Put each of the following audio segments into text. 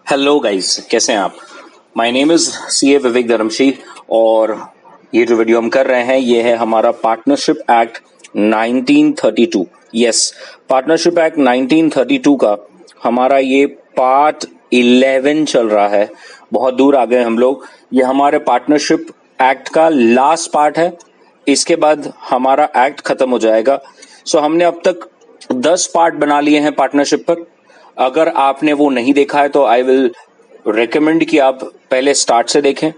Hello guys, कैसे हैं आप। माय नेम इज सी ए विवेक धर्मशी और ये जो वीडियो हम कर रहे हैं ये है हमारा partnership act 1932। Yes, partnership act 1932 का हमारा ये पार्ट 11 चल रहा है। बहुत दूर आ गए हम लोग। ये हमारे पार्टनरशिप एक्ट का लास्ट पार्ट है। इसके बाद हमारा एक्ट खत्म हो जाएगा। सो हमने अब तक 10 पार्ट बना लिए हैं पार्टनरशिप पर। अगर आपने वो नहीं देखा है तो आई विल रिकमेंड कि आप पहले स्टार्ट से देखें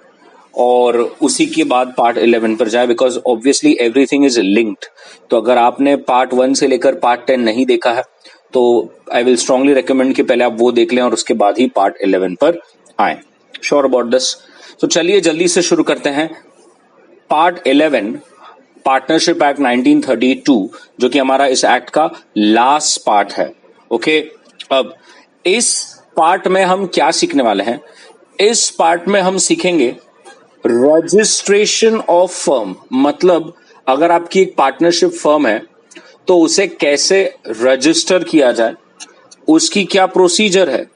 और उसी के बाद पार्ट 11 पर जाए, because obviously everything is linked. तो अगर आपने पार्ट 1 से लेकर पार्ट 10 नहीं देखा है तो आई विल स्ट्रांगली रिकमेंड कि पहले आप वो देख लें और उसके बाद ही पार्ट 11 पर आए। Sure about this. तो चलिए जल्दी से शुरू करते हैं। पार्ट 11 पार्टनरशिप एक्ट 1932 जो कि हमारा इस एक्ट का लास्ट पार्ट है। ओके, अब इस पार्ट में हम क्या सीखने वाले हैं। इस पार्ट में हम सीखेंगे रजिस्ट्रेशन ऑफ फर्म। मतलब अगर आपकी एक पार्टनरशिप फर्म है तो उसे कैसे रजिस्टर किया जाए, उसकी क्या प्रोसीजर है,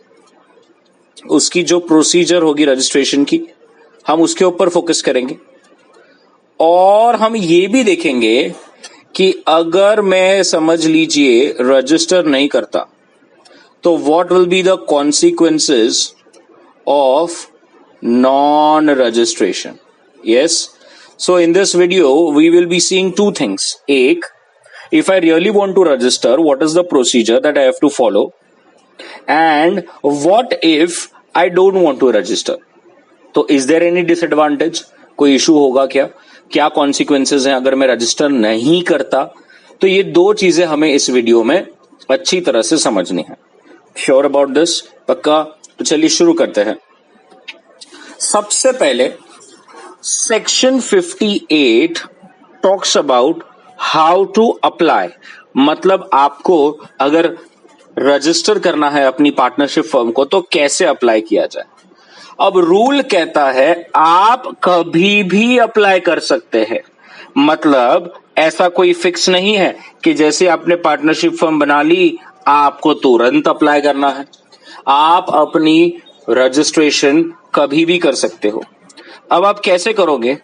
उसकी जो प्रोसीजर होगी रजिस्ट्रेशन की, हम उसके ऊपर फोकस करेंगे। और हम ये भी देखेंगे कि अगर मैं समझ लीजिए रजिस्टर नहीं करता तो what will be the consequences of non-registration? Yes. So in this video, we will be seeing two things. एक, if I really want to register, what is the procedure that I have to follow? And what if I don't want to register? तो is there any disadvantage? कोई issue होगा क्या? क्या consequences हैं अगर मैं register नहीं करता? तो ये दो चीजें हमें इस वीडियो में अच्छी तरह से समझनी है। Sure about this? पक्का? तो चलिए शुरू करते हैं। सबसे पहले section 58 talks about how to apply. मतलब आपको अगर रजिस्टर करना है अपनी पार्टनरशिप फर्म को तो कैसे अप्लाई किया जाए। अब रूल कहता है आप कभी भी अप्लाई कर सकते हैं। मतलब ऐसा कोई फिक्स नहीं है कि जैसे आपने पार्टनरशिप फर्म बना ली आपको तुरंत अप्लाई करना है। आप अपनी रजिस्ट्रेशन कभी भी कर सकते हो। अब आप कैसे करोगे?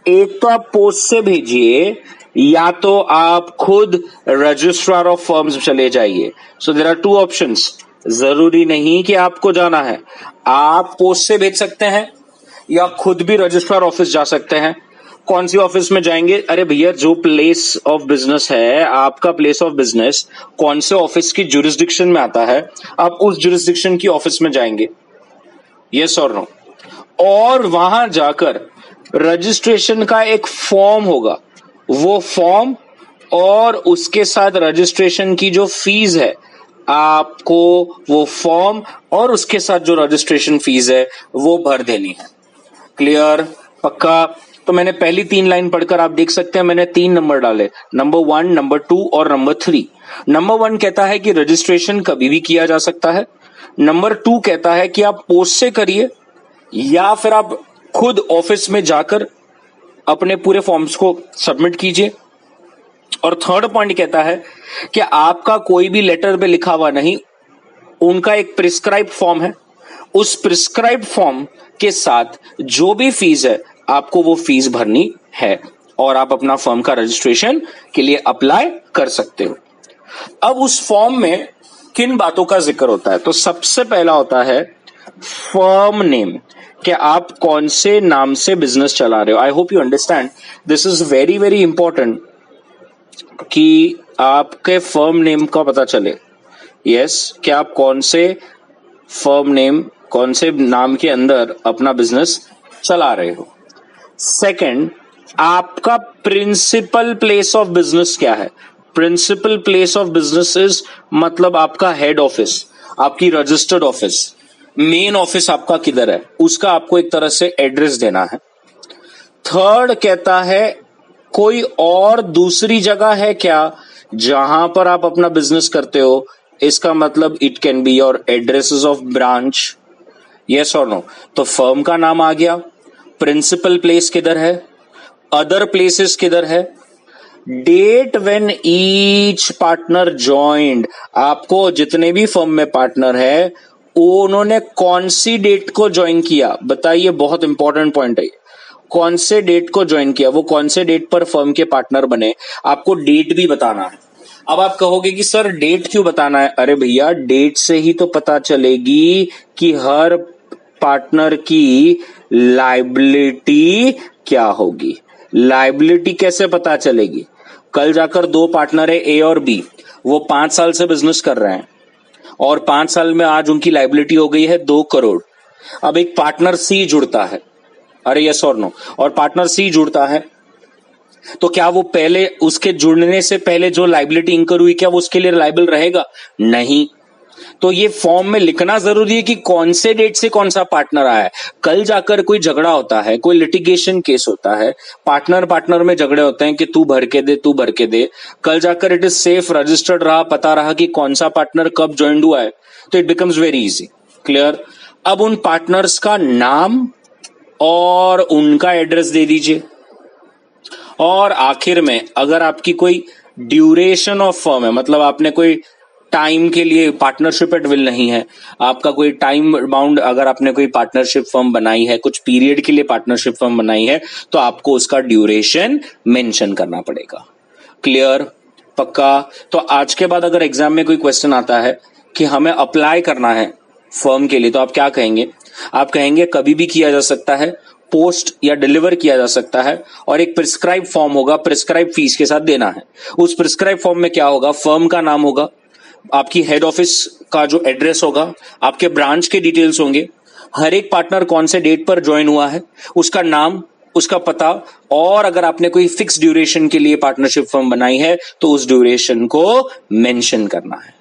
एक तो आप पोस्ट से भेजिए या तो आप खुद रजिस्ट्रार ऑफ फर्म्स चले जाइए। So there are two options. जरूरी नहीं कि आपको जाना है, आप पोस्ट से भेज सकते हैं या खुद भी रजिस्ट्रार ऑफिस जा सकते हैं। कौन सी ऑफिस में जाएंगे? अरे भैया, जो प्लेस ऑफ बिजनेस है, आपका प्लेस ऑफ बिजनेस कौन से ऑफिस की जुरिस्डिक्शन में आता है, आप उस जुरिस्डिक्शन की ऑफिस में जाएंगे। यस और नो? और वहां जाकर रजिस्ट्रेशन का एक फॉर्म होगा, वो फॉर्म और उसके साथ रजिस्ट्रेशन की जो फीस है, आपको वो फॉर्म और उसके साथ जो रजिस्ट्रेशन फीस है वो भर देनी है। क्लियर? पक्का? तो मैंने पहली 3 लाइन पढ़कर आप देख सकते हैं मैंने 3 नंबर डाले, नंबर 1, नंबर 2 और नंबर 3। नंबर 1 कहता है कि रजिस्ट्रेशन कभी भी किया जा सकता है। नंबर 2 कहता है कि आप पोस्ट से करिए या फिर आप खुद ऑफिस में जाकर अपने पूरे फॉर्म्स को सबमिट कीजिए। और थर्ड पॉइंट कहता है कि आपका कोई भी लेटर पे लिखा हुआ नहीं, उनका एक प्रिस्क्राइब्ड फॉर्म है, उस प्रिस्क्राइब्ड फॉर्म के साथ जो भी फीस है आपको वो फीस भरनी है और आप अपना फर्म का रजिस्ट्रेशन के लिए अप्लाई कर सकते हो। अब उस फॉर्म में किन बातों का जिक्र होता है? तो सबसे पहला होता है फर्म नेम, कि आप कौन से नाम से बिजनेस चला रहे हो। I hope you understand, this is very very important कि आपके फर्म नेम का पता चले। यस, कि आप कौन से फर्म नेम, कौन से नाम के अंदर अपना बिजनेस चला रहे हो। सेकंड, आपका प्रिंसिपल प्लेस ऑफ बिजनेस क्या है। Principal place of business is मतलब आपका हेड ऑफिस, आपकी रजिस्टर्ड ऑफिस, मेन ऑफिस आपका किधर है, उसका आपको एक तरह से एड्रेस देना है। थर्ड कहता है कोई और दूसरी जगह है क्या जहां पर आप अपना बिजनेस करते हो। इसका मतलब it can be your addresses of branch. Yes और नो? तो फर्म का नाम आ गया, प्रिंसिपल प्लेस किधर है, अदर प्लेसेस किधर है, date when each partner joined, आपको जितने भी फर्म में पार्टनर है उन्होंने कौन सी डेट को ज्वाइन किया, बताइए, बहुत इंपॉर्टेंट पॉइंट है। कौन से डेट को ज्वाइन किया, वो कौन से डेट पर फर्म के पार्टनर बने, आपको डेट भी बताना है। अब आप कहोगे कि सर डेट क्यों बताना है? अरे भैया, डेट से ही तो पता चलेगी कि हर पार्टनर की लायबिलिटी क्या होगी। लायबिलिटी कैसे पता चलेगी? कल जाकर दो पार्टनर है ए और बी, वो 5 साल से बिजनेस कर रहे हैं और 5 साल में आज उनकी लायबिलिटी हो गई है 2 करोड़। अब एक पार्टनर सी जुड़ता है, अरे यस और नो, और पार्टनर सी जुड़ता है, तो क्या वो पहले उसके जुड़ने से पहले जो लायबिलिटी इंकर हुई, क्या वो उसके लिए लायबल रहेगा? नहीं। तो ये फॉर्म में लिखना जरूरी है कि कौन से डेट से कौन सा पार्टनर आया है। कल जाकर कोई झगड़ा होता है, कोई लिटिगेशन केस होता है, पार्टनर पार्टनर में झगड़े होते हैं कि तू भर के दे, तू भर के दे, कल जाकर इट इज सेफ रजिस्टर्ड रहा, पता रहा कि कौन सा पार्टनर कब ज्वाइंड हुआ है, तो it becomes very easy. Clear? अब उन पार्टनर्स का नाम और उनका एड्रेस दे दीजिए, और आखिर में अगर आपकी कोई ड्यूरेशन ऑफ फर्म है, मतलब आपने कोई टाइम के लिए पार्टनरशिप एट विल नहीं है, आपका कोई टाइम बाउंड, अगर आपने कोई पार्टनरशिप फर्म बनाई है, कुछ पीरियड के लिए पार्टनरशिप फर्म बनाई है, तो आपको उसका ड्यूरेशन मेंशन करना पड़ेगा। क्लियर? पक्का? तो आज के बाद अगर एग्जाम में कोई क्वेश्चन आता है कि हमें अप्लाई करना है फर्म के लिए, तो आप क्या कहेंगे? आप कहेंगे कभी भी किया जा सकता है, पोस्ट या डिलीवर किया जा सकता है, और एक प्रिस्क्राइब फॉर्म होगा, प्रिस्क्राइब फीस के साथ देना है। उस प्रिस्क्राइब फॉर्म में क्या होगा? फर्म का नाम होगा, आपकी हेड ऑफिस का जो एड्रेस होगा, आपके ब्रांच के डिटेल्स होंगे, हर एक पार्टनर कौन से डेट पर ज्वाइन हुआ है, उसका नाम, उसका पता, और अगर आपने कोई फिक्स ड्यूरेशन के लिए पार्टनरशिप फर्म बनाई है तो उस ड्यूरेशन को मेंशन करना है।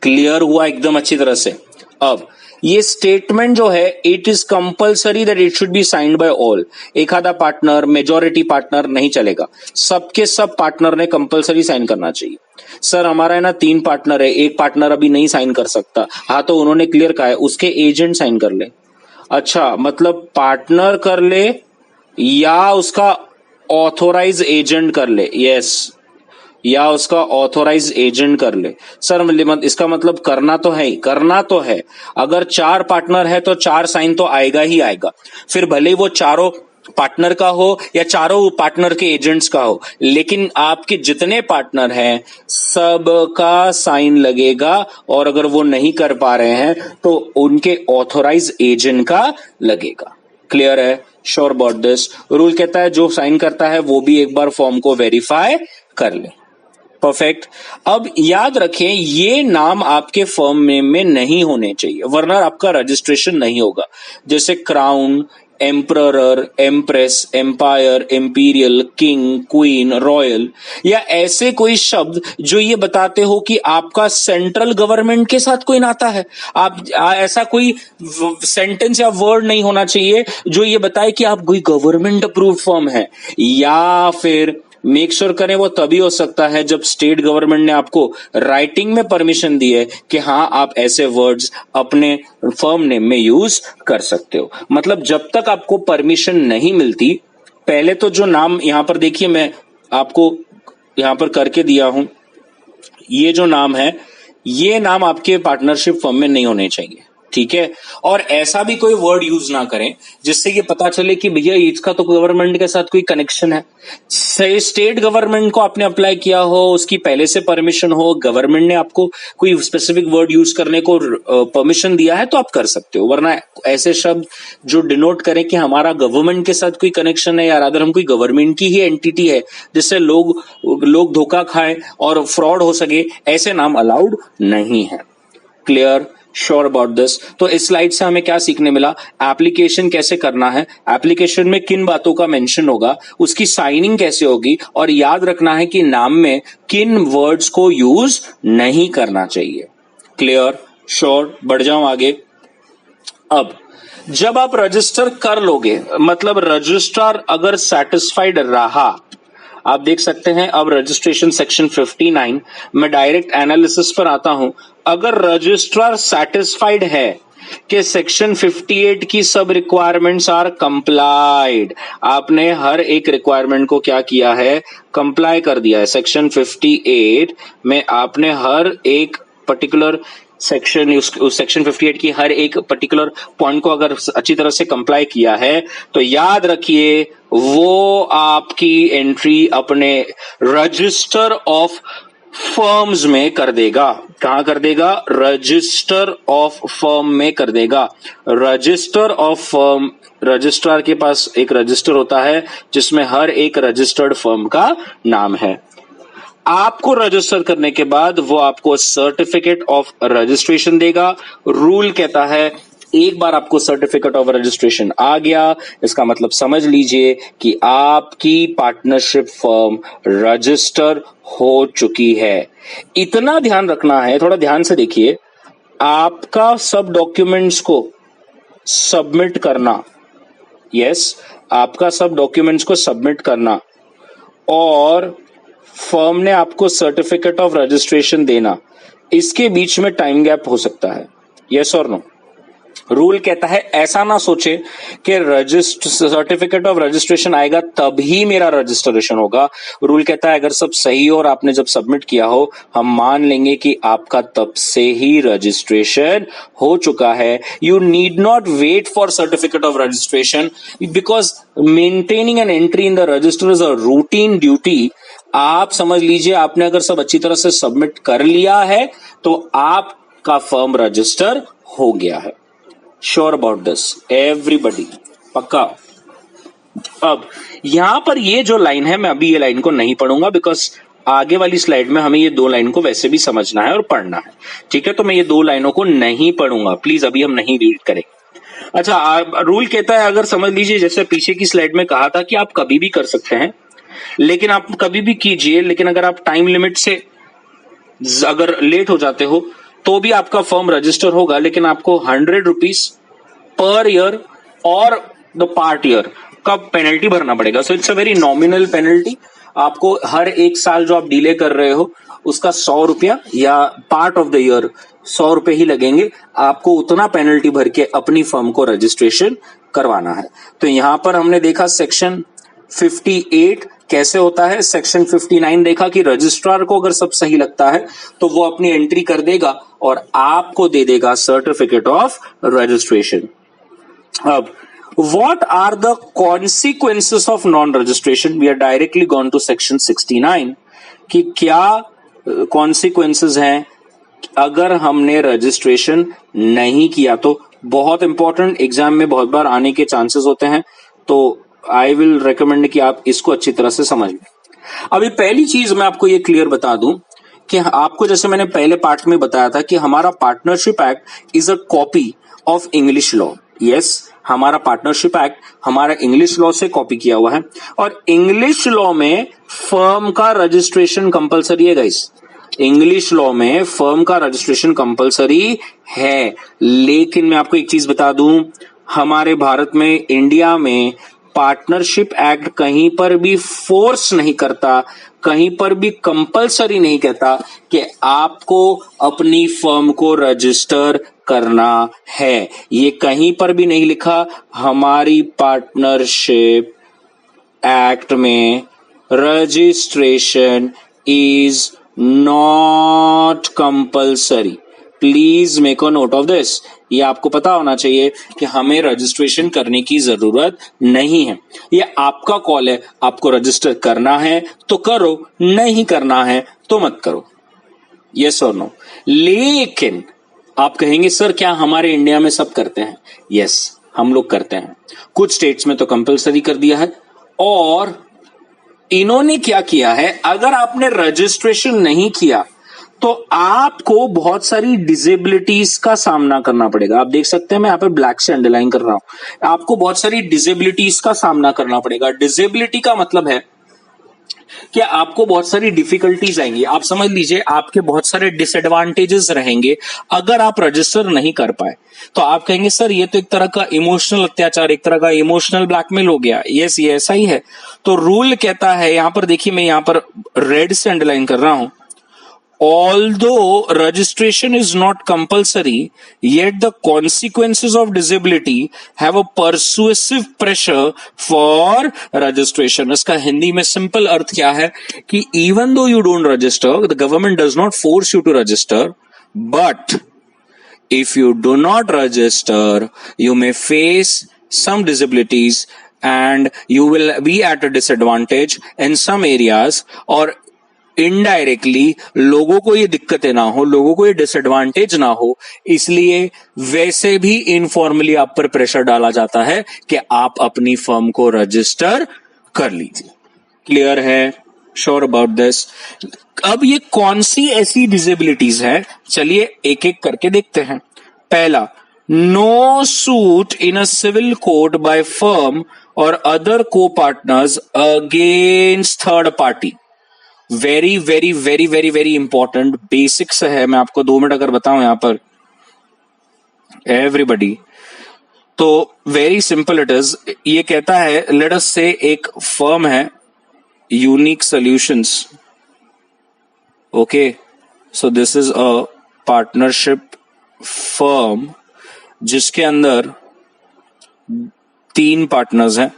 क्लियर हुआ एकदम अच्छी तरह से? अब ये स्टेटमेंट जो है, it is compulsory that it should be signed by all. एक आधा पार्टनर, मेजॉरिटी पार्टनर नहीं चलेगा, सबके सब पार्टनर ने कंपल्सरी साइन करना चाहिए। सर हमारा है ना 3 पार्टनर है, एक पार्टनर अभी नहीं साइन कर सकता, हाँ तो उन्होंने क्लियर कहा है उसके एजेंट साइन कर ले। अच्छा, मतलब पार्टनर कर ले या उसका ऑथोराइज एजेंट कर ले? यस, या उसका ऑथोराइज एजेंट कर ले। सर इसका मतलब करना तो है ही, करना तो है। अगर 4 पार्टनर है तो 4 साइन तो आएगा ही आएगा, फिर भले ही वो चारों पार्टनर का हो या चारों पार्टनर के एजेंट्स का हो, लेकिन आपके जितने पार्टनर हैं सबका साइन लगेगा, और अगर वो नहीं कर पा रहे हैं तो उनके ऑथोराइज एजेंट का लगेगा। क्लियर है? Sure about this? रूल कहता है जो साइन करता है वो भी एक बार फॉर्म को वेरीफाई कर ले। परफेक्ट। अब याद रखें ये नाम आपके फर्म में नहीं होने चाहिए, वरना आपका रजिस्ट्रेशन नहीं होगा। जैसे crown, emperor, empress, empire, imperial, king, queen, royal, या ऐसे कोई शब्द जो ये बताते हो कि आपका सेंट्रल गवर्नमेंट के साथ कोई नाता है। आप ऐसा कोई सेंटेंस या वर्ड नहीं होना चाहिए जो ये बताए कि आप कोई गवर्नमेंट अप्रूव्ड फर्म है, या फिर मेक श्योर करें वो तभी हो सकता है जब स्टेट गवर्नमेंट ने आपको राइटिंग में परमिशन दी है कि हाँ आप ऐसे वर्ड्स अपने फर्म नेम में यूज कर सकते हो। मतलब जब तक आपको परमिशन नहीं मिलती, पहले तो जो नाम यहां पर देखिए मैं आपको यहां पर करके दिया हूं, ये जो नाम है ये नाम आपके पार्टनरशिप फर्म में नहीं होने चाहिए, ठीक है। और ऐसा भी कोई वर्ड यूज ना करें जिससे ये पता चले कि भैया इसका तो गवर्नमेंट के साथ कोई कनेक्शन है। स्टेट गवर्नमेंट को आपने अप्लाई किया हो, उसकी पहले से परमिशन हो, गवर्नमेंट ने आपको कोई स्पेसिफिक वर्ड यूज करने को परमिशन दिया है तो आप कर सकते हो, वरना ऐसे शब्द जो डिनोट करें कि हमारा गवर्नमेंट के साथ कोई कनेक्शन है या अदर हम कोई गवर्नमेंट की ही एंटिटी है जिससे लोग धोखा खाएं और फ्रॉड हो सके, ऐसे नाम अलाउड नहीं है। क्लियर? Sure about this? तो इस स्लाइड से हमें क्या सीखने मिला? एप्लीकेशन कैसे करना है, एप्लीकेशन में किन बातों का मेंशन होगा, उसकी साइनिंग कैसे होगी, और याद रखना है कि नाम में किन वर्ड्स को यूज नहीं करना चाहिए। क्लियर? श्योर? बढ़ जाऊं आगे। अब जब आप रजिस्टर कर लोगे, मतलब रजिस्ट्रार अगर सेटिस्फाइड रहा, आप देख सकते हैं अब रजिस्ट्रेशन सेक्शन 59 में डायरेक्ट एनालिसिस पर आता हूं। अगर रजिस्ट्रार सेटिस्फाइड है कि सेक्शन 58 की सब रिक्वायरमेंट्स आर कंप्लाइड, आपने हर एक रिक्वायरमेंट को क्या किया है? कंप्लाई कर दिया है। सेक्शन 58 में आपने हर एक पर्टिकुलर सेक्शन उस सेक्शन 58 की हर एक पर्टिकुलर पॉइंट को अगर अच्छी तरह से कंप्लाई किया है तो याद रखिए वो आपकी एंट्री अपने रजिस्टर ऑफ फर्म्स में कर देगा। कहां कर देगा? रजिस्टर ऑफ फर्म में कर देगा। रजिस्टर ऑफ फर्म, रजिस्ट्रार के पास एक रजिस्टर होता है जिसमें हर एक रजिस्टर्ड फर्म का नाम है। आपको रजिस्टर करने के बाद वो आपको सर्टिफिकेट ऑफ रजिस्ट्रेशन देगा। रूल कहता है एक बार आपको सर्टिफिकेट ऑफ रजिस्ट्रेशन आ गया, इसका मतलब समझ लीजिए कि आपकी पार्टनरशिप फर्म रजिस्टर हो चुकी है। इतना ध्यान रखना है, थोड़ा ध्यान से देखिए, आपका सब डॉक्यूमेंट्स को सबमिट करना, यस, आपका सब डॉक्यूमेंट्स को सबमिट करना और फर्म ने आपको सर्टिफिकेट ऑफ रजिस्ट्रेशन देना, इसके बीच में टाइम गैप हो सकता है। यस और नो? रूल कहता है ऐसा ना सोचे कि सर्टिफिकेट ऑफ रजिस्ट्रेशन आएगा तभी मेरा रजिस्ट्रेशन होगा। रूल कहता है अगर सब सही हो और आपने जब सबमिट किया हो, हम मान लेंगे कि आपका तब से ही रजिस्ट्रेशन हो चुका है। You need not wait for certificate of registration because maintaining an entry in the register is a routine duty. आप समझ लीजिए आपने अगर सब अच्छी तरह से सबमिट कर लिया है तो आपका फर्म रजिस्टर हो गया है। Sure about this everybody? पक्का? अब यहां पर ये जो लाइन है, मैं अभी ये लाइन को नहीं पढ़ूंगा बिकॉज आगे वाली स्लाइड में हमें ये दो लाइन को वैसे भी समझना है और पढ़ना है। ठीक है, तो मैं ये दो लाइनों को नहीं पढ़ूंगा, प्लीज अभी हम नहीं रीड करेंगे। अच्छा, रूल कहता है अगर समझ लीजिए जैसे पीछे की स्लाइड में कहा था कि आप कभी भी कर सकते हैं, लेकिन आप कभी भी कीजिए, लेकिन अगर आप टाइम लिमिट से अगर लेट हो जाते हो तो भी आपका फर्म रजिस्टर होगा, लेकिन आपको 100 रुपीज पर ईयर और द पार्ट ईयर का पेनल्टी भरना पड़ेगा। So it's a very nominal penalty. आपको हर एक साल जो आप डिले कर रहे हो उसका 100 रुपया या पार्ट ऑफ द ईयर 100 रुपए ही लगेंगे। आपको उतना पेनल्टी भर के अपनी फर्म को रजिस्ट्रेशन करवाना है। तो यहां पर हमने देखा सेक्शन 58 कैसे होता है, सेक्शन 59 देखा कि रजिस्ट्रार को अगर सब सही लगता है तो वो अपनी एंट्री कर देगा और आपको दे देगा सर्टिफिकेट ऑफ रजिस्ट्रेशन। अब what are the consequences of non-registration? We are directly gone to section 69 कि क्या consequences हैं अगर हमने रजिस्ट्रेशन नहीं किया। तो बहुत इंपॉर्टेंट, एग्जाम में बहुत बार आने के चांसेस होते हैं, तो आई विल रिकमेंड कि आप इसको अच्छी तरह से समझ लें। अभी पहली चीज मैं आपको ये क्लियर बता दूं कि आपको जैसे मैंने पहले पार्ट में बताया था कि हमारा partnership act is a copy of English law. Yes, हमारा पार्टनरशिप एक्ट हमारा इंग्लिश लॉ से कॉपी किया हुआ है और इंग्लिश लॉ में फर्म का रजिस्ट्रेशन कंपलसरी है गाइस। इंग्लिश लॉ में फर्म का रजिस्ट्रेशन कंपलसरी है, लेकिन मैं आपको एक चीज बता दूं, हमारे भारत में, इंडिया में पार्टनरशिप एक्ट कहीं पर भी फोर्स नहीं करता, कहीं पर भी कंपलसरी नहीं कहता कि आपको अपनी फर्म को रजिस्टर करना है। ये कहीं पर भी नहीं लिखा। हमारी पार्टनरशिप एक्ट में registration is not compulsory. Please make a note of this. ये आपको पता होना चाहिए कि हमें रजिस्ट्रेशन करने की जरूरत नहीं है। ये आपका कॉल है, आपको रजिस्टर करना है तो करो, नहीं करना है तो मत करो। यस और नो? लेकिन आप कहेंगे सर क्या हमारे इंडिया में सब करते हैं? यस, हम लोग करते हैं। कुछ स्टेट्स में तो कंपलसरी कर दिया है और इन्होंने क्या किया है, अगर आपने रजिस्ट्रेशन नहीं किया तो आपको बहुत सारी डिसेबिलिटीज का सामना करना पड़ेगा। आप देख सकते हैं मैं यहां पे ब्लैक से अंडरलाइन कर रहा हूं। आपको बहुत सारी डिसेबिलिटीज का सामना करना पड़ेगा। डिसेबिलिटी का मतलब है कि आपको बहुत सारी डिफिकल्टीज आएंगी। आप समझ लीजिए आपके बहुत सारे डिसएडवांटेजेस रहेंगे अगर आप रजिस्टर नहीं कर पाए। तो आप कहेंगे सर ये तो एक तरह का इमोशनल अत्याचार, एक तरह का इमोशनल ब्लैकमेल हो गया। यस, ये ऐसा ही है। तो रूल कहता है, यहां पर देखिए मैं यहां पर रेड से अंडरलाइन कर रहा हूं, although registration is not compulsory, yet the consequences of disability have a persuasive pressure for registration. इसका हिंदी में सिंपल अर्थ क्या है कि even though you don't register, the government does not force you to register, but if you do not register, you may face some disabilities and you will be at a disadvantage in some areas, और indirectly लोगों को ये दिक्कतें ना हो, लोगों को ये डिसएडवांटेज ना हो, इसलिए वैसे भी इनफॉर्मली आप पर प्रेशर डाला जाता है कि आप अपनी फर्म को रजिस्टर कर लीजिए। क्लियर है? Sure about this? अब ये कौन सी ऐसी डिसेबिलिटीज है, चलिए एक एक करके देखते हैं। पहला, no suit in a civil court by firm और other co partners against third party. Very very very very very important basics है, मैं आपको 2 मिनट अगर बताऊं यहां पर एवरीबडी, तो वेरी सिंपल इट इज। ये कहता है, लेट अस से एक फर्म है unique solutions, okay, so this is a partnership firm जिसके अंदर 3 पार्टनर्स हैं,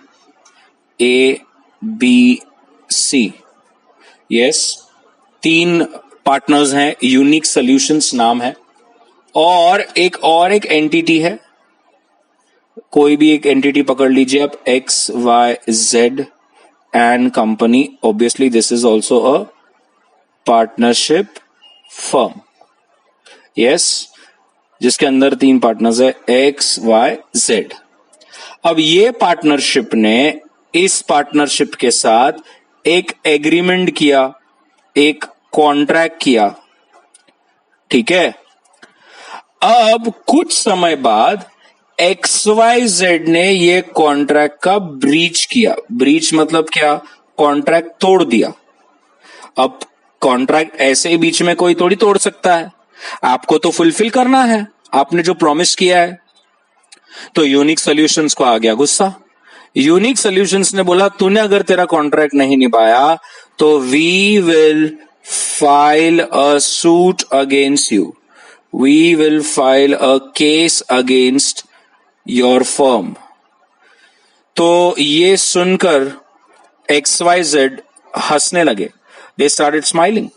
A B C, yes 3 partners हैं, यूनिक सॉल्यूशंस नाम है, और एक एंटिटी है, कोई भी एक एंटिटी पकड़ लीजिए आप, X Y Z and company, obviously this is also a partnership firm, yes, जिसके अंदर 3 पार्टनर्स है, एक्स वाई जेड। अब ये पार्टनरशिप ने इस पार्टनरशिप के साथ एक एग्रीमेंट किया, एक कॉन्ट्रैक्ट किया, ठीक है। अब कुछ समय बाद XYZ ने ये कॉन्ट्रैक्ट का ब्रीच किया। ब्रीच मतलब क्या? कॉन्ट्रैक्ट तोड़ दिया। अब कॉन्ट्रैक्ट ऐसे ही बीच में कोई थोड़ी तोड़ सकता है, आपको तो फुलफिल करना है आपने जो प्रॉमिस किया है। तो यूनिक सॉल्यूशंस को आ गया गुस्सा। यूनिक सॉल्यूशंस ने बोला, तूने अगर तेरा कॉन्ट्रैक्ट नहीं निभाया तो we will file a suit against you, we will file a case against your firm. तो ये सुनकर XYZ हंसने लगे, दे स्टार्टेड स्माइलिंग।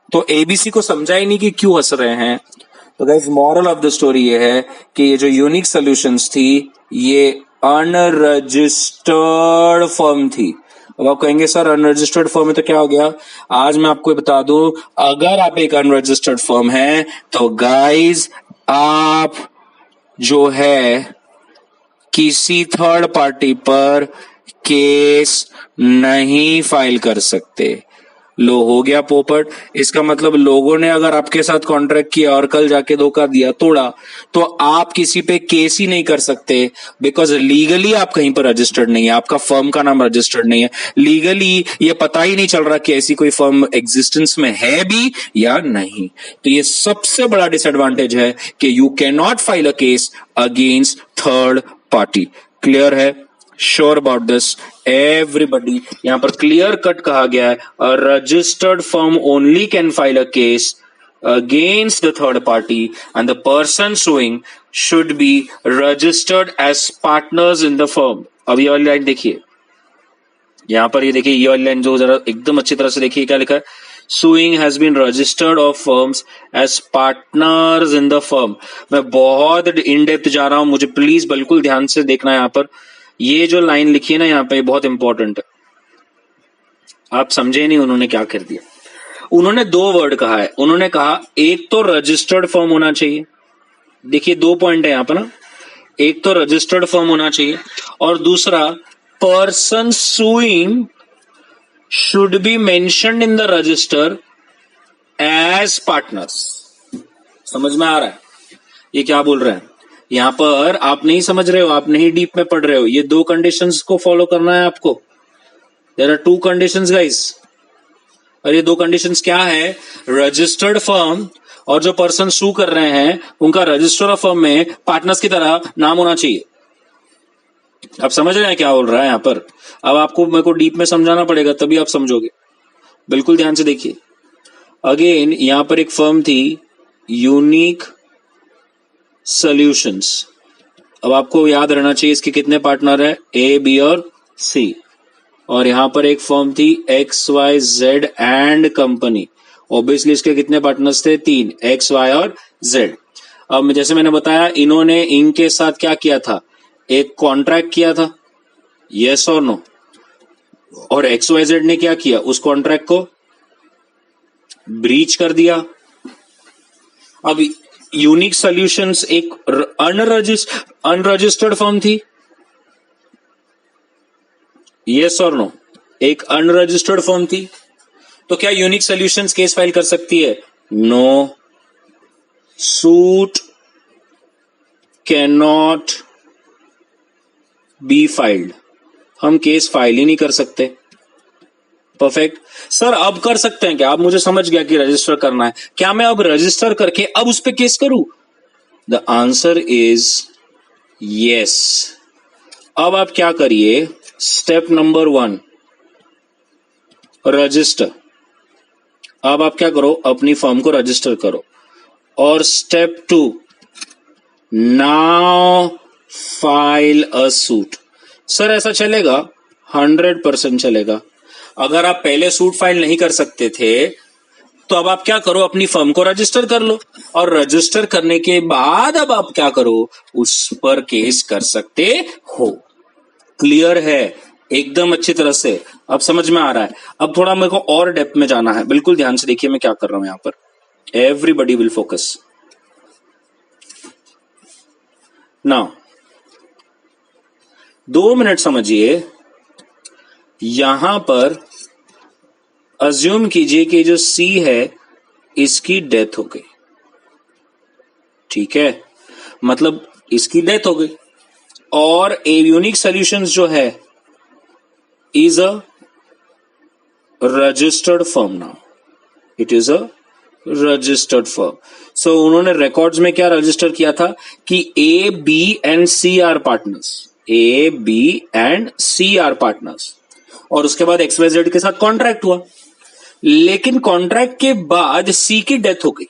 तो ABC को समझा ही नहीं कि क्यों हंस रहे हैं। तो guys, moral of the story ये है कि ये जो यूनिक सॉल्यूशंस थी ये अनरजिस्टर्ड फर्म थी। अब आप कहेंगे सर अनरजिस्टर्ड फर्म है तो क्या हो गया? आज मैं आपको बता दूं, अगर आप एक अनरजिस्टर्ड फर्म है तो गाइस आप जो है किसी थर्ड पार्टी पर केस नहीं फाइल कर सकते। लो, हो गया पोपट। इसका मतलब लोगों ने अगर आपके साथ कॉन्ट्रैक्ट किया और कल जाके धोखा दिया, तोड़ा, तो आप किसी पे केस ही नहीं कर सकते, बिकॉज लीगली आप कहीं पर रजिस्टर्ड नहीं है, आपका फर्म का नाम रजिस्टर्ड नहीं है। लीगली ये पता ही नहीं चल रहा कि ऐसी कोई फर्म एग्जिस्टेंस में है भी या नहीं। तो ये सबसे बड़ा डिसएडवांटेज है कि you can not file a case against third party. Clear है? Sure about this everybody? यहां पर क्लियर कट कहा गया है, a registered firm only can file a case against the third party and the person suing should be registered as partners in the firm. अब ये वाली line देखिए, यहां पर ये देखिए, ये वाली लाइन जो जरा एकदम अच्छी तरह से देखिए, क्या लिखा है? Suing has been registered of firms as partners in the firm. मैं बहुत इन डेप्थ जा रहा हूं, मुझे प्लीज बिल्कुल ध्यान से देखना है। यहां पर ये जो लाइन लिखी है ना यहाँ पे, बहुत इंपॉर्टेंट है, आप समझे नहीं उन्होंने क्या कर दिया। उन्होंने 2 वर्ड कहा है। उन्होंने कहा एक तो रजिस्टर्ड फर्म होना चाहिए, देखिए 2 पॉइंट है यहां पर ना, एक तो रजिस्टर्ड फर्म होना चाहिए और दूसरा person suing should be mentioned in the register as partners. समझ में आ रहा है ये क्या बोल रहे हैं? यहां पर आप नहीं समझ रहे हो, आप नहीं डीप में पढ़ रहे हो। ये 2 कंडीशंस को फॉलो करना है आपको। देयर आर 2 कंडीशंस गाइस, और ये 2 कंडीशंस क्या है? रजिस्टर्ड फर्म और जो पर्सन सू कर रहे हैं उनका रजिस्टर ऑफ फर्म में पार्टनर्स की तरह नाम होना चाहिए। आप समझ रहे हैं क्या बोल रहा है यहां पर? अब आपको मेरे को डीप में समझाना पड़ेगा तभी आप समझोगे। बिल्कुल ध्यान से देखिए। अगेन यहां पर एक फर्म थी यूनिक सॉल्यूशंस। अब आपको याद रहना चाहिए इसके कितने पार्टनर है, ए बी और सी। और यहां पर एक फर्म थी XYZ एंड कंपनी। ऑब्वियसली इसके कितने पार्टनर्स थे? 3, X Y और Z। अब जैसे मैंने बताया, इन्होंने इनके साथ क्या किया था, एक कॉन्ट्रैक्ट किया था, यस और नो, और XYZ ने क्या किया, उस कॉन्ट्रैक्ट को ब्रीच कर दिया। अब यूनिक सॉल्यूशंस एक अनरजिस्टर्ड फर्म थी, यस और नो, एक अनरजिस्टर्ड फर्म थी, तो क्या यूनिक सॉल्यूशंस केस फाइल कर सकती है? No, suit can not be filed, हम केस फाइल ही नहीं कर सकते। परफेक्ट सर, अब कर सकते हैं क्या? अब मुझे समझ गया कि रजिस्टर करना है, क्या मैं अब रजिस्टर करके अब उस पर केस करूं? The answer is yes. अब आप क्या करिए, स्टेप नंबर 1 रजिस्टर। अब आप क्या करो, अपनी फर्म को रजिस्टर करो। और step 2 now file a suit. Sir ऐसा चलेगा? 100% चलेगा। अगर आप पहले सूट फाइल नहीं कर सकते थे तो अब आप क्या करो, अपनी फर्म को रजिस्टर कर लो, और रजिस्टर करने के बाद अब आप क्या करो, उस पर केस कर सकते हो। क्लियर है? एकदम अच्छी तरह से अब समझ में आ रहा है। अब थोड़ा मेरे को और डेप्थ में जाना है, बिल्कुल ध्यान से देखिए मैं क्या कर रहा हूं यहां पर। Everybody will focus now. 2 minute समझिए। यहां पर अज्यूम कीजिए कि जो सी है इसकी डेथ हो गई, ठीक है, मतलब इसकी डेथ हो गई, और ए यूनिक सॉल्यूशंस जो है is a registered firm now, it is a registered firm. So उन्होंने रिकॉर्ड्स में क्या रजिस्टर किया था कि A B and C are partners, A B and C are partners, और उसके बाद XYZ के साथ कॉन्ट्रैक्ट हुआ, लेकिन कॉन्ट्रैक्ट के बाद सी की डेथ हो गई।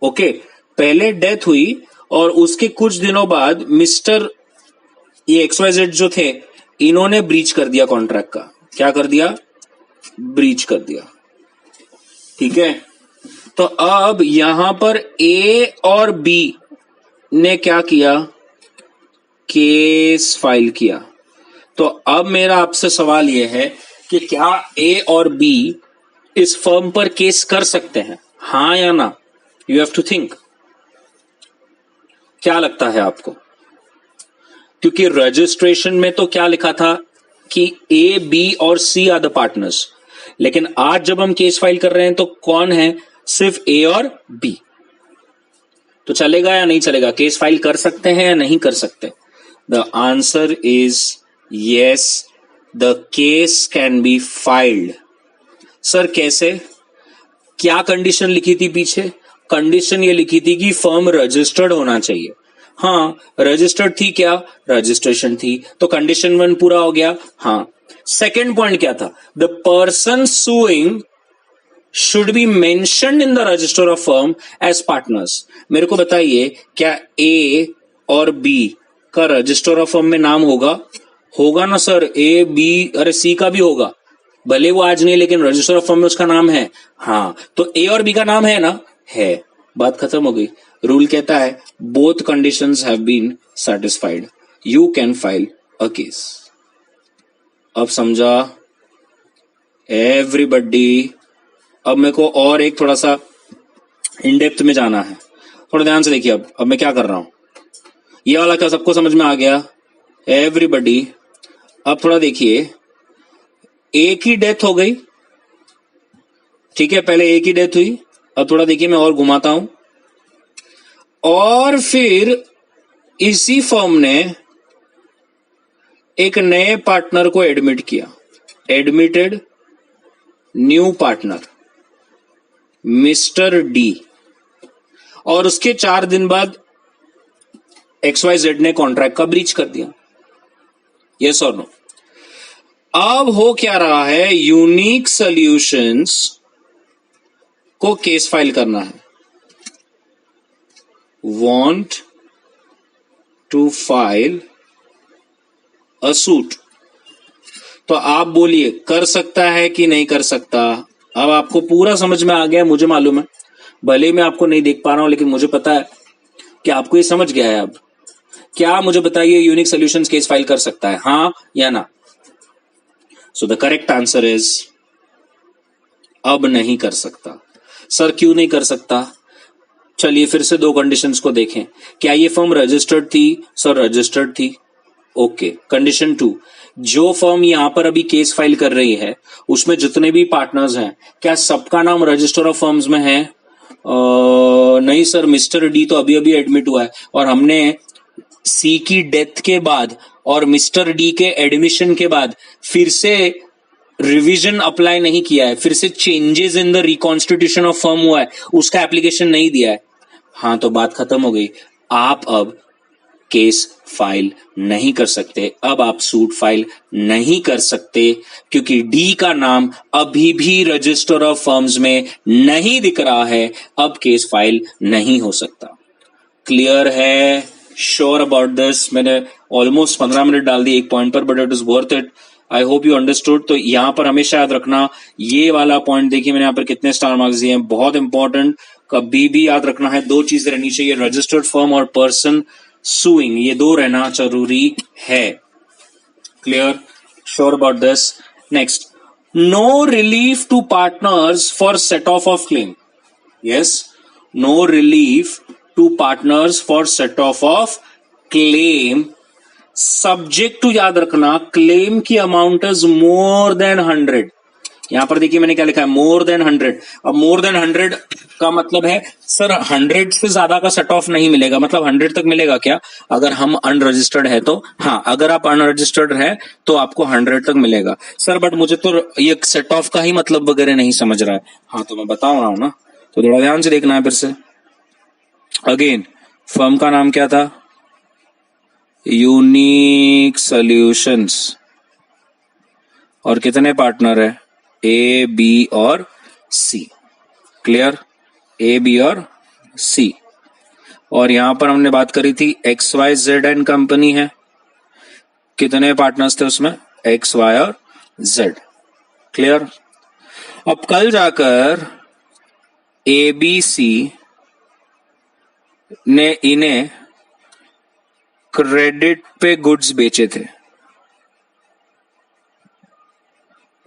ओके, पहले डेथ हुई और उसके कुछ दिनों बाद मिस्टर ये XYZ जो थे इन्होंने ब्रीच कर दिया कॉन्ट्रैक्ट का। क्या कर दिया? ब्रीच कर दिया, ठीक है। तो अब यहां पर ए और बी ने क्या किया, केस फाइल किया। तो अब मेरा आपसे सवाल यह है कि क्या ए और बी इस फर्म पर केस कर सकते हैं, हां या ना? You have to think. क्या लगता है आपको? क्योंकि रजिस्ट्रेशन में तो क्या लिखा था कि ए बी और सी आर द पार्टनर्स, लेकिन आज जब हम केस फाइल कर रहे हैं तो कौन है? सिर्फ ए और बी। तो चलेगा या नहीं चलेगा? केस फाइल कर सकते हैं या नहीं कर सकते? The answer is yes, the case can be filed. Sir कैसे? क्या कंडीशन लिखी थी पीछे? कंडीशन ये लिखी थी कि फर्म रजिस्टर्ड होना चाहिए। हाँ, रजिस्टर्ड थी क्या? रजिस्ट्रेशन थी, तो कंडीशन 1 पूरा हो गया। हाँ, सेकेंड पॉइंट क्या था? The person suing should be mentioned in the register of firm as partners. मेरे को बताइए, क्या ए और बी का रजिस्टर ऑफ फर्म में नाम होगा? होगा ना सर, ए बी, अरे सी का भी होगा, भले वो आज नहीं, लेकिन रजिस्टर ऑफ फर्म में उसका नाम है। हाँ, तो ए और बी का नाम है ना? है। बात खत्म हो गई। रूल कहता है both conditions have been satisfied, you can file a case. अब समझा एवरीबडी? अब मेरे को और एक थोड़ा सा इन डेप्थ में जाना है, थोड़ा ध्यान से देखिए। अब मैं क्या कर रहा हूं, ये वाला क्या सबको समझ में आ गया? एवरीबडी अब थोड़ा देखिए। ए की डेथ हो गई, ठीक है, पहले ए की डेथ हुई। अब थोड़ा देखिए, मैं और घुमाता हूं। और फिर इसी फर्म ने एक नए पार्टनर को एडमिट किया, admitted new partner mister D, और उसके 4 दिन बाद XYZ ने कॉन्ट्रैक्ट का ब्रीच कर दिया। यस और नो? अब हो क्या रहा है, यूनिक सॉल्यूशंस को केस फाइल करना है। Want to file a suit. तो आप बोलिए, कर सकता है कि नहीं कर सकता? अब आपको पूरा समझ में आ गया, मुझे मालूम है, भले ही मैं आपको नहीं देख पा रहा हूं, लेकिन मुझे पता है क्या आपको ये समझ गया है? अब क्या मुझे बताइए, यूनिक सॉल्यूशंस केस फाइल कर सकता है, हाँ या ना? So the correct answer is अब नहीं कर सकता। सर क्यों नहीं कर सकता? चलिए फिर से दो कंडीशंस को देखें। क्या ये फर्म रजिस्टर्ड थी? सर रजिस्टर्ड थी। ओके। कंडीशन 2, जो फर्म यहां पर अभी केस फाइल कर रही है उसमें जितने भी पार्टनर्स हैं, क्या सबका नाम रजिस्टर ऑफ फर्म्स में है? नहीं सर, मिस्टर डी तो अभी अभी एडमिट हुआ है और हमने सी की डेथ के बाद और मिस्टर डी के एडमिशन के बाद फिर से रिवीजन अप्लाई नहीं किया है, फिर से changes in the reconstitution of firm हुआ है, उसका एप्लीकेशन नहीं दिया है। हाँ, तो बात खत्म हो गई। आप अब केस फाइल नहीं कर सकते, अब आप सूट फाइल नहीं कर सकते क्योंकि डी का नाम अभी भी रजिस्टर ऑफ फर्म्स में नहीं दिख रहा है, अब केस फाइल नहीं हो सकता। क्लियर है? Sure about this? मैंने ऑलमोस्ट 15 मिनट डाल दी एक पॉइंट पर, but it is worth it. I hope you understood. तो यहां पर हमेशा याद रखना, ये वाला पॉइंट देखिए मैंने यहां पर कितने स्टार मार्क्स दिए हैं, बहुत इंपॉर्टेंट। कभी भी याद रखना है, दो चीजें रहनी चाहिए, रजिस्टर्ड फर्म और पर्सन सुइंग, ये दो रहना जरूरी है। Clear? Sure about this? Next, no relief to partners for set off claim. Yes, no relief to partners for set off claim subject to, याद रखना, क्लेम की अमाउंट इज मोर देन 100। यहां पर देखिए मैंने क्या लिखा है, मोर देन 100। अब मोर देन 100 का मतलब है सर 100 से ज्यादा का सेट ऑफ नहीं मिलेगा, मतलब 100 तक मिलेगा क्या अगर हम अनरजिस्टर्ड है तो? हाँ, अगर आप अनरजिस्टर्ड है तो आपको 100 तक मिलेगा। सर बट मुझे तो ये सेट ऑफ का ही मतलब वगैरह नहीं समझ रहा है। हाँ, तो मैं बता रहा हूं ना, तो थोड़ा ध्यान से देखना है। फिर से अगेन, फर्म का नाम क्या था? Unique solutions. और कितने पार्टनर है? ए, बी और सी। क्लियर? ए, बी और सी। और यहां पर हमने बात करी थी XYZ एंड कंपनी है। कितने पार्टनर्स थे उसमें? X, Y और Z। क्लियर? अब कल जाकर ABC ने इन्हें क्रेडिट पे गुड्स बेचे थे।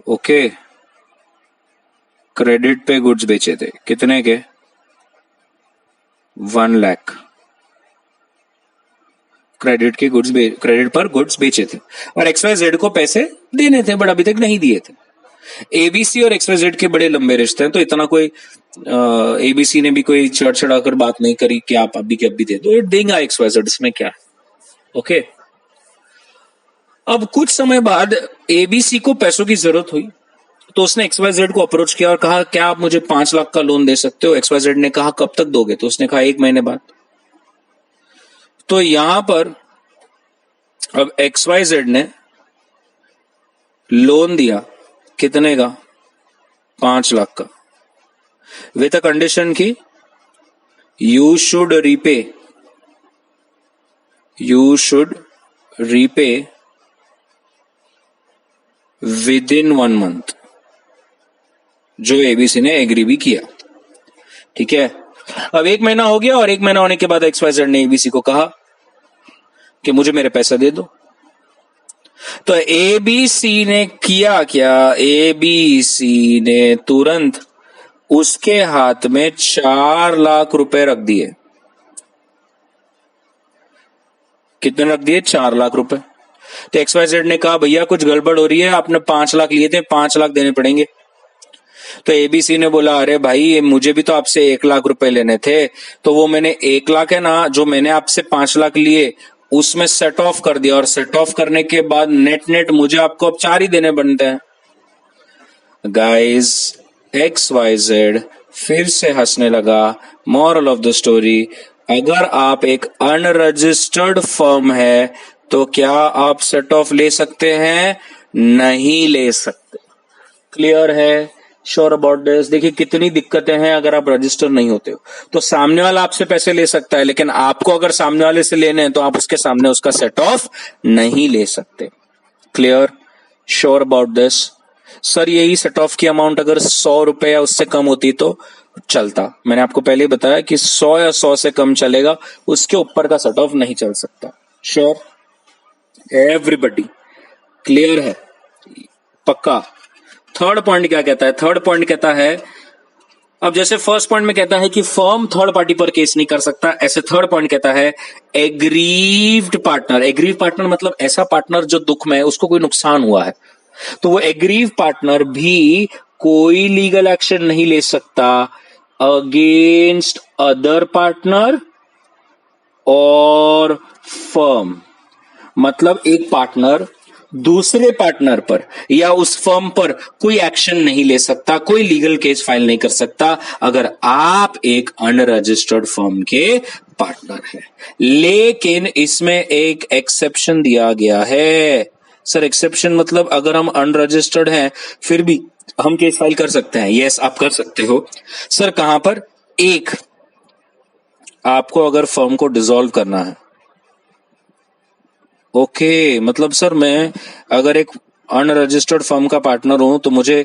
ओके, क्रेडिट पे गुड्स बेचे थे। कितने के? 1 लाख क्रेडिट के गुड्स, क्रेडिट पर गुड्स बेचे थे और XYZ को पैसे देने थे बट अभी तक नहीं दिए थे। ABC और XYZ के बड़े लंबे रिश्ते हैं, तो इतना कोई ABC ने भी कोई चढ़ कर बात नहीं करी कि आप अभी के अभी दे दो, देंगे XYZ, इसमें क्या है। ओके। अब कुछ समय बाद ABC को पैसों की जरूरत हुई तो उसने XYZ को अप्रोच किया और कहा क्या आप मुझे 5 लाख का लोन दे सकते हो? XYZ ने कहा कब तक दोगे? तो उसने कहा 1 महीने बाद। तो यहां पर अब XYZ ने लोन दिया, कितने का? 5 लाख का, विद अ कंडीशन की you should repay with in 1 month, जो ABC ने एग्री भी किया। ठीक है। अब 1 महीना हो गया और 1 महीना होने के बाद XYZ ने ABC को कहा कि मुझे मेरे पैसा दे दो। तो ABC ने किया क्या? ABC ने तुरंत उसके हाथ में 4 लाख रुपए रख दिए। कितने रख दिए? 4 लाख रुपए। तो XYZ ने कहा भैया कुछ गड़बड़ हो रही है, आपने 5 लाख लिए थे, 5 लाख देने पड़ेंगे। तो ABC ने बोला अरे भाई मुझे भी तो आपसे 1 लाख रुपए लेने थे, तो वो मैंने 1 लाख है ना, जो मैंने आपसे 5 लाख लिए उसमें सेट ऑफ कर दिया, और सेट ऑफ करने के बाद नेट मुझे आपको अब 4 ही देने बनते हैं। गाइस, XYZ फिर से हंसने लगा। मॉरल ऑफ द स्टोरी, अगर आप एक अनरजिस्टर्ड फर्म है तो क्या आप सेट ऑफ ले सकते हैं? नहीं ले सकते। क्लियर है? Sure about this? देखिए कितनी दिक्कतें हैं अगर आप रजिस्टर नहीं होते हो। तो सामने वाला आपसे पैसे ले सकता है, लेकिन आपको अगर सामने वाले से लेने हैं तो आप उसके सामने उसका सेट ऑफ नहीं ले सकते। Clear? Sure about this? Sir यही सेट ऑफ की अमाउंट अगर 100 रुपए या उससे कम होती तो चलता। मैंने आपको पहले ही बताया कि 100 या 100 से कम चलेगा, उसके ऊपर का सेट ऑफ नहीं चल सकता। श्योर, एवरीबडी क्लियर है, पक्का। थर्ड पॉइंट क्या कहता है? थर्ड पॉइंट कहता है, अब जैसे फर्स्ट पॉइंट में कहता है कि फर्म थर्ड पार्टी पर केस नहीं कर सकता, ऐसे थर्ड पॉइंट कहता है एग्रीव्ड पार्टनर। एग्रीव पार्टनर मतलब ऐसा पार्टनर जो दुख में है, उसको कोई नुकसान हुआ है, तो वो एग्रीव पार्टनर भी कोई लीगल एक्शन नहीं ले सकता अगेंस्ट अदर पार्टनर और फर्म। मतलब एक पार्टनर दूसरे पार्टनर पर या उस फर्म पर कोई एक्शन नहीं ले सकता, कोई लीगल केस फाइल नहीं कर सकता अगर आप एक अनरजिस्टर्ड फर्म के पार्टनर हैं। लेकिन इसमें एक एक्सेप्शन दिया गया है। सर एक्सेप्शन मतलब अगर हम अनरजिस्टर्ड हैं फिर भी हम केस फाइल कर सकते हैं? यस, आप कर सकते हो। सर कहां पर? एक, आपको अगर फर्म को डिसॉल्व करना है, ओके मतलब सर मैं अगर एक अनरजिस्टर्ड फर्म का पार्टनर हूं तो मुझे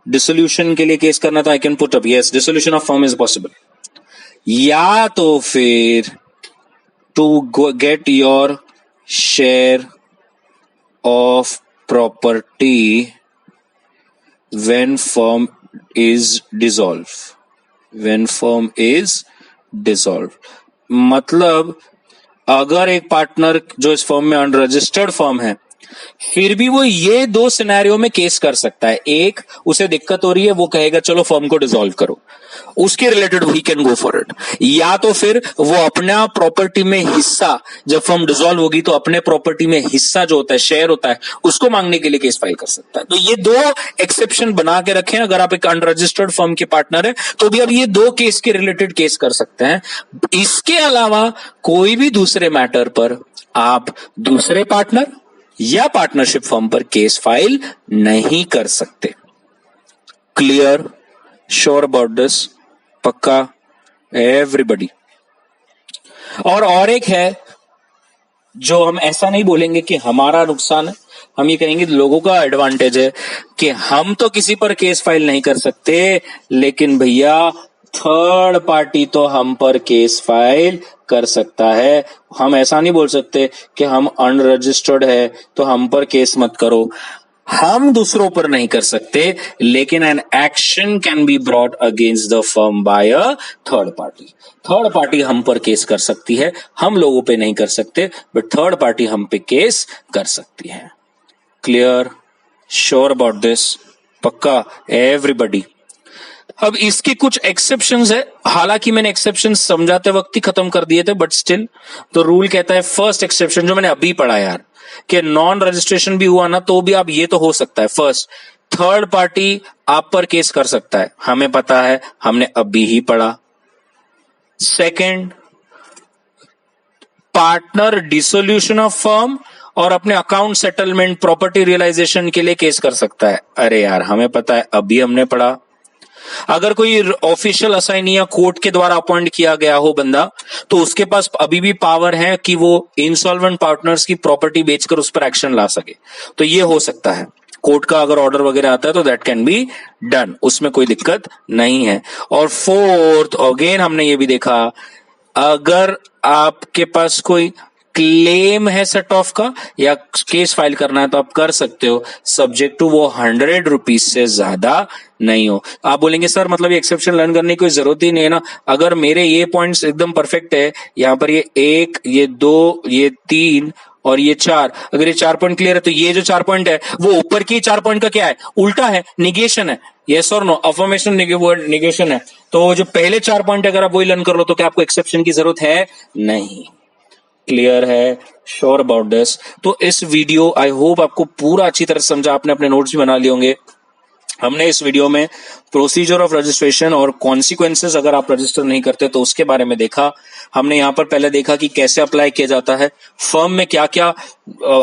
डिसोल्यूशन के लिए केस करना था, I can put up yes, dissolution of firm is possible. या तो फिर to get your share of property when firm is dissolve, when firm is dissolve. मतलब अगर एक पार्टनर जो इस फर्म में अनरजिस्टर्ड फर्म है, फिर भी वो ये दो सिनेरियो में केस कर सकता है। एक, उसे दिक्कत हो रही है, वो कहेगा चलो फर्म को डिसॉल्व करो, उसके related he can go for it. या तो फिर वो अपना प्रॉपर्टी में हिस्सा, जब फर्म डिसॉल्व होगी तो अपने प्रॉपर्टी में हिस्सा जो होता है, शेयर होता है, उसको मांगने के लिए केस फाइल कर सकता है। तो ये दो एक्सेप्शन बना के रखें। अगर आप एक अनरजिस्टर्ड फर्म के पार्टनर है तो भी अब ये दो केस के रिलेटेड केस कर सकते हैं। इसके अलावा कोई भी दूसरे मैटर पर आप दूसरे पार्टनर या पार्टनरशिप फर्म पर केस फाइल नहीं कर सकते। क्लियर? Sure about this? पक्का? एवरीबडी। और एक है जो हम ऐसा नहीं बोलेंगे कि हमारा नुकसान है, हम ये कहेंगे लोगों का एडवांटेज है कि हम तो किसी पर केस फाइल नहीं कर सकते, लेकिन भैया थर्ड पार्टी तो हम पर केस फाइल कर सकता है। हम ऐसा नहीं बोल सकते कि हम अनरजिस्टर्ड है तो हम पर केस मत करो। हम दूसरों पर नहीं कर सकते, लेकिन an action can be brought against the firm bye a third party. Third party हम पर केस कर सकती है, हम लोगों पे नहीं कर सकते, बट थर्ड पार्टी हम पे केस कर सकती है। क्लियर? Sure about this? पक्का? एवरीबडी। अब इसके कुछ एक्सेप्शंस है, हालांकि मैंने एक्सेप्शंस समझाते वक्त ही खत्म कर दिए थे, बट स्टिल तो रूल कहता है, फर्स्ट एक्सेप्शन जो मैंने अभी पढ़ा यार, कि नॉन रजिस्ट्रेशन भी हुआ ना तो भी आप ये तो हो सकता है, फर्स्ट थर्ड पार्टी आप पर केस कर सकता है, हमें पता है, हमने अभी ही पढ़ा। Second, partner dissolution of firm और अपने अकाउंट सेटलमेंट प्रॉपर्टी रियलाइजेशन के लिए केस कर सकता है। अरे यार हमें पता है, अभी हमने पढ़ा। अगर कोई ऑफिशियल असाइनी या कोर्ट के द्वारा अपॉइंट किया गया हो बंदा, तो उसके पास अभी भी पावर है कि वो इंसॉल्वेंट पार्टनर्स की प्रॉपर्टी बेचकर उस पर एक्शन ला सके, तो ये हो सकता है। कोर्ट का अगर ऑर्डर वगैरह आता है तो दैट कैन बी डन, उसमें कोई दिक्कत नहीं है। और फोर्थ, अगेन हमने ये भी देखा, अगर आपके पास कोई क्लेम है सेट ऑफ का या केस फाइल करना है तो आप कर सकते हो, सब्जेक्ट टू वो 100 रुपीज से ज्यादा नहीं हो। आप बोलेंगे सर मतलब ये एक्सेप्शन लर्न करने की कोई जरूरत ही नहीं है ना, अगर मेरे ये पॉइंट्स एकदम परफेक्ट है, यहाँ पर ये 1, ये 2, ये 3 और ये 4, अगर ये 4 पॉइंट क्लियर है तो ये जो 4 पॉइंट है वो ऊपर की 4 पॉइंट का क्या है? उल्टा है, निगेशन है। यस और नो? अफर्मेशन निगेशन है। तो जो पहले 4 पॉइंट अगर आप वही लर्न कर लो तो क्या आपको एक्सेप्शन की जरूरत है? नहीं। क्लियर है? Sure about this? तो इस वीडियो आई होप आपको पूरा अच्छी तरह समझा, आपने अपने नोट्स भी बना लिए होंगे। हमने इस वीडियो में प्रोसीजर ऑफ रजिस्ट्रेशन और कॉन्सिक्वेंसेस अगर आप रजिस्टर नहीं करते तो उसके बारे में देखा। हमने यहां पर पहले देखा कि कैसे अप्लाई किया जाता है, फर्म में क्या क्या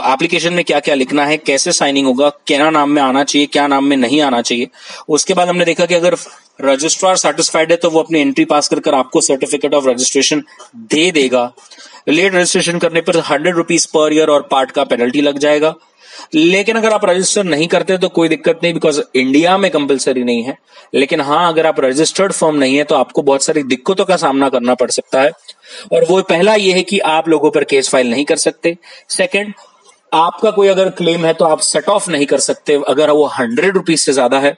एप्लीकेशन में क्या क्या लिखना है, कैसे साइनिंग होगा, क्या नाम में आना चाहिए, क्या नाम में नहीं आना चाहिए। उसके बाद हमने देखा कि अगर रजिस्ट्रार सेटिस्फाइड है तो वो अपनी एंट्री पास कर आपको सर्टिफिकेट ऑफ रजिस्ट्रेशन दे देगा। लेट रजिस्ट्रेशन करने पर 100 रुपीज पर ईयर और पार्ट का पेनल्टी लग जाएगा। लेकिन अगर आप रजिस्टर नहीं करते तो कोई दिक्कत नहीं, बिकॉज इंडिया में कंपलसरी नहीं है। लेकिन हाँ, अगर आप रजिस्टर्ड फर्म नहीं है तो आपको बहुत सारी दिक्कतों का सामना करना पड़ सकता है। और वो पहला ये है कि आप लोगों पर केस फाइल नहीं कर सकते। सेकंड, आपका कोई अगर क्लेम है तो आप सेट ऑफ नहीं कर सकते अगर वो 100 रुपीज से ज्यादा है।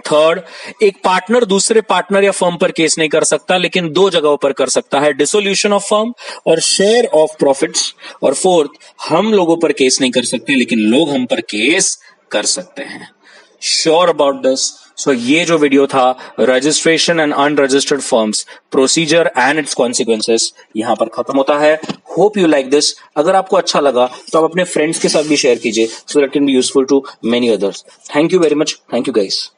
थर्ड, एक पार्टनर दूसरे पार्टनर या फर्म पर केस नहीं कर सकता, लेकिन दो जगहों पर कर सकता है, डिसोल्यूशन ऑफ फर्म और शेयर ऑफ प्रॉफिट्स। और फोर्थ, हम लोगों पर केस नहीं कर सकते लेकिन लोग हम पर केस कर सकते हैं। Sure about this? सो ये जो वीडियो था registration and unregistered firms procedure and it's consequences, यहां पर खत्म होता है। Hope you like this. अगर आपको अच्छा लगा तो आप अपने फ्रेंड्स के साथ भी शेयर कीजिए, so that can be useful to many others. Thank you very much. Thank you guys.